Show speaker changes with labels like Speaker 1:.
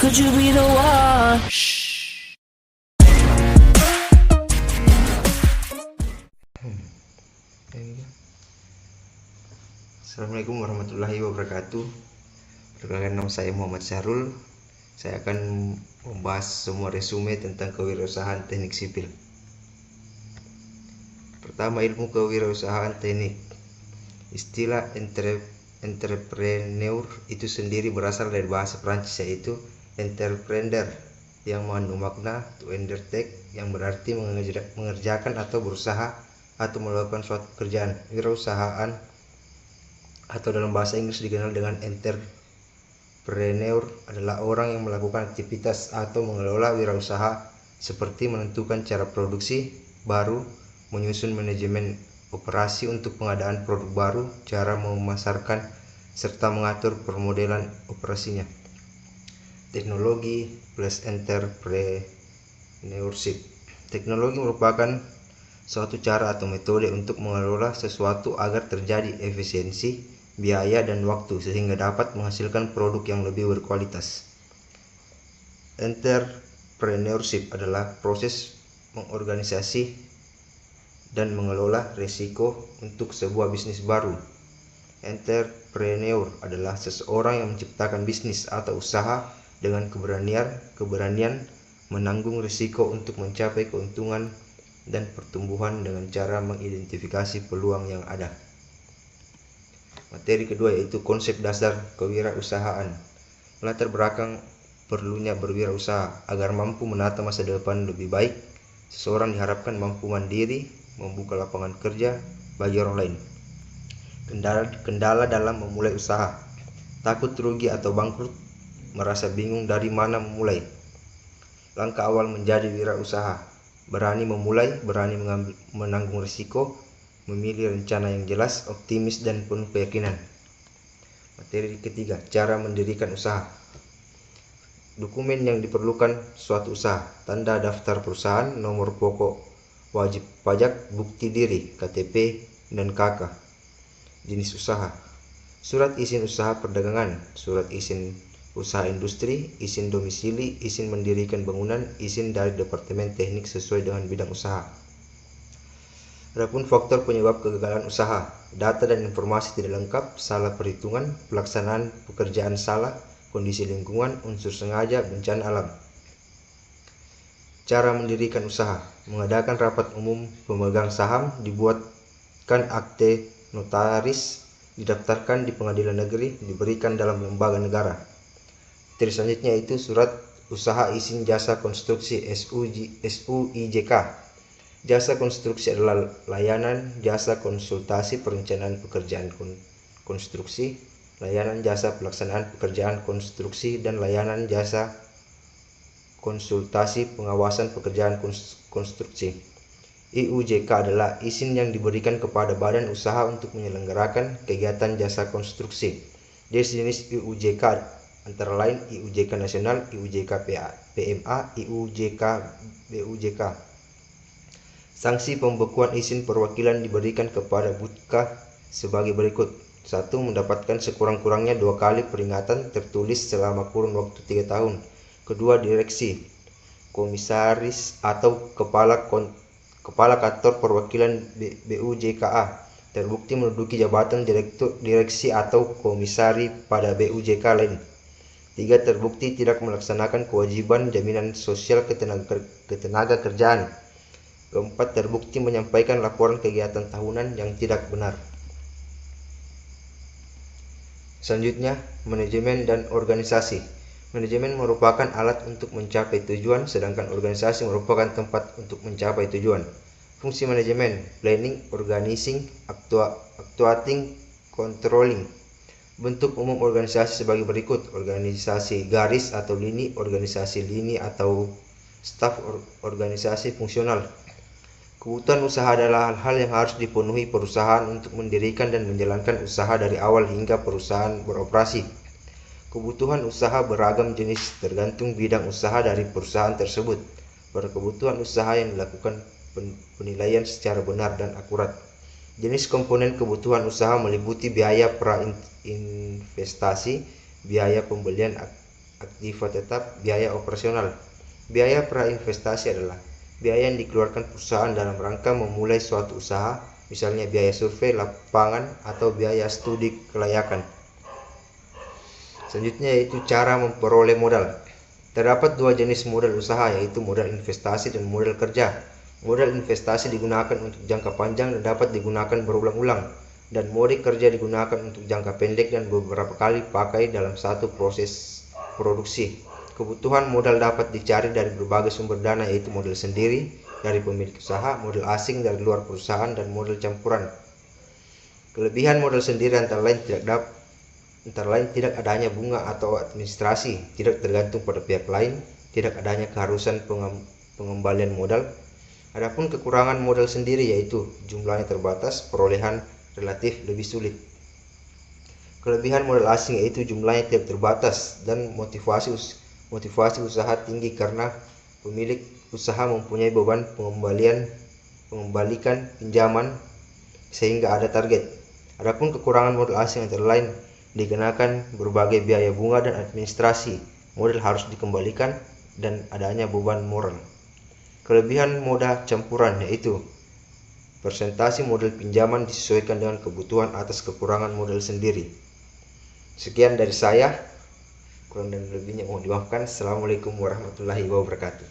Speaker 1: Could you be the one?
Speaker 2: Assalamualaikum warahmatullahi wabarakatuh. Perkenalkan, nama saya Muhammad Syahrul. Saya akan membahas semua resume tentang kewirausahaan teknik sipil. Pertama, ilmu kewirausahaan teknik. Istilah entrepreneur itu sendiri berasal dari bahasa Prancis, yaitu entreprendre, yang mengandung makna to undertake, yang berarti mengerjakan atau berusaha atau melakukan suatu pekerjaan. Wirausahaan atau dalam bahasa Inggris dikenal dengan entrepreneur adalah orang yang melakukan aktivitas atau mengelola wirausaha seperti menentukan cara produksi baru, menyusun manajemen operasi untuk pengadaan produk baru, cara memasarkan, serta mengatur permodelan operasinya. Teknologi plus entrepreneurship. Teknologi merupakan suatu cara atau metode untuk mengelola sesuatu agar terjadi efisiensi, biaya, dan waktu sehingga dapat menghasilkan produk yang lebih berkualitas. Entrepreneurship adalah proses mengorganisasi dan mengelola risiko untuk sebuah bisnis baru. Entrepreneur adalah seseorang yang menciptakan bisnis atau usaha dengan keberanian menanggung risiko untuk mencapai keuntungan dan pertumbuhan dengan cara mengidentifikasi peluang yang ada. Materi kedua yaitu konsep dasar kewirausahaan. Latar belakang perlunya berwirausaha. Agar mampu menata masa depan lebih baik, seseorang diharapkan mampu mandiri, membuka lapangan kerja bagi orang lain. Kendala dalam memulai usaha. Takut rugi atau bangkrut, merasa bingung dari mana memulai. Langkah awal menjadi wirausaha. Berani memulai, berani menanggung risiko, memilih rencana yang jelas, optimis, dan penuh keyakinan. Materi ketiga, cara mendirikan usaha. Dokumen yang diperlukan suatu usaha: tanda daftar perusahaan, nomor pokok wajib pajak, bukti diri, KTP, dan KK. Jenis usaha: surat izin usaha perdagangan, surat izin usaha industri, izin domisili, izin mendirikan bangunan, izin dari Departemen Teknik sesuai dengan bidang usaha. Adapun faktor penyebab kegagalan usaha: data dan informasi tidak lengkap, salah perhitungan, pelaksanaan pekerjaan salah, kondisi lingkungan, unsur sengaja, bencana alam. Cara mendirikan usaha: mengadakan rapat umum pemegang saham, dibuatkan akte notaris, didaftarkan di pengadilan negeri, diberikan dalam lembaga negara. Materi selanjutnya yaitu surat usaha izin jasa konstruksi SUIJK. Jasa konstruksi adalah layanan jasa konsultasi perencanaan pekerjaan konstruksi, layanan jasa pelaksanaan pekerjaan konstruksi, dan layanan jasa konsultasi pengawasan pekerjaan konstruksi. IUJK adalah izin yang diberikan kepada badan usaha untuk menyelenggarakan kegiatan jasa konstruksi. Jenis IUJK antara lain IUJK Nasional, IUJK PMA, IUJK BUJK. Sanksi pembekuan izin perwakilan diberikan kepada Butka sebagai berikut. 1. Mendapatkan sekurang-kurangnya 2 kali peringatan tertulis selama kurun waktu 3 tahun. Kedua, direksi, komisaris atau kepala kantor perwakilan BUJKA terbukti menduduki jabatan direksi atau komisari pada BUJK lain. 3. Terbukti tidak melaksanakan kewajiban jaminan sosial ketenaga kerjaan. 4. Terbukti menyampaikan laporan kegiatan tahunan yang tidak benar. Selanjutnya, manajemen dan organisasi. Manajemen merupakan alat untuk mencapai tujuan, sedangkan organisasi merupakan tempat untuk mencapai tujuan. Fungsi manajemen: planning, organizing, actuating, controlling. Bentuk umum organisasi sebagai berikut: organisasi garis atau lini, organisasi lini atau staf, organisasi fungsional. Kebutuhan usaha adalah hal-hal yang harus dipenuhi perusahaan untuk mendirikan dan menjalankan usaha dari awal hingga perusahaan beroperasi. Kebutuhan usaha beragam jenis tergantung bidang usaha dari perusahaan tersebut. Pada kebutuhan usaha yang dilakukan penilaian secara benar dan akurat. Jenis komponen kebutuhan usaha meliputi biaya pra-investasi, biaya pembelian aktiva tetap, biaya operasional. Biaya prainvestasi adalah biaya yang dikeluarkan perusahaan dalam rangka memulai suatu usaha, misalnya biaya survei lapangan atau biaya studi kelayakan. Selanjutnya yaitu cara memperoleh modal. Terdapat dua jenis modal usaha, yaitu modal investasi dan modal kerja. Modal investasi digunakan untuk jangka panjang dan dapat digunakan berulang-ulang, dan modal kerja digunakan untuk jangka pendek dan beberapa kali pakai dalam satu proses produksi. Kebutuhan modal dapat dicari dari berbagai sumber dana, yaitu modal sendiri dari pemilik usaha, modal asing dari luar perusahaan, dan modal campuran. Kelebihan modal sendiri antara lain tidak adanya bunga atau administrasi, tidak tergantung pada pihak lain, tidak adanya keharusan pengembalian modal. Adapun kekurangan modal sendiri yaitu jumlahnya terbatas, perolehan relatif lebih sulit. Kelebihan modal asing yaitu jumlahnya tidak terbatas dan motivasi usaha tinggi karena pemilik usaha mempunyai beban mengembalikan pinjaman sehingga ada target. Adapun kekurangan modal asing antara lain dikenakan berbagai biaya bunga dan administrasi, modal harus dikembalikan, dan adanya beban moral. Kelebihan modal campuran yaitu persentase modal pinjaman disesuaikan dengan kebutuhan atas kekurangan modal sendiri. Sekian dari saya, kurang dan lebihnya mohon dimaafkan. Assalamualaikum warahmatullahi wabarakatuh.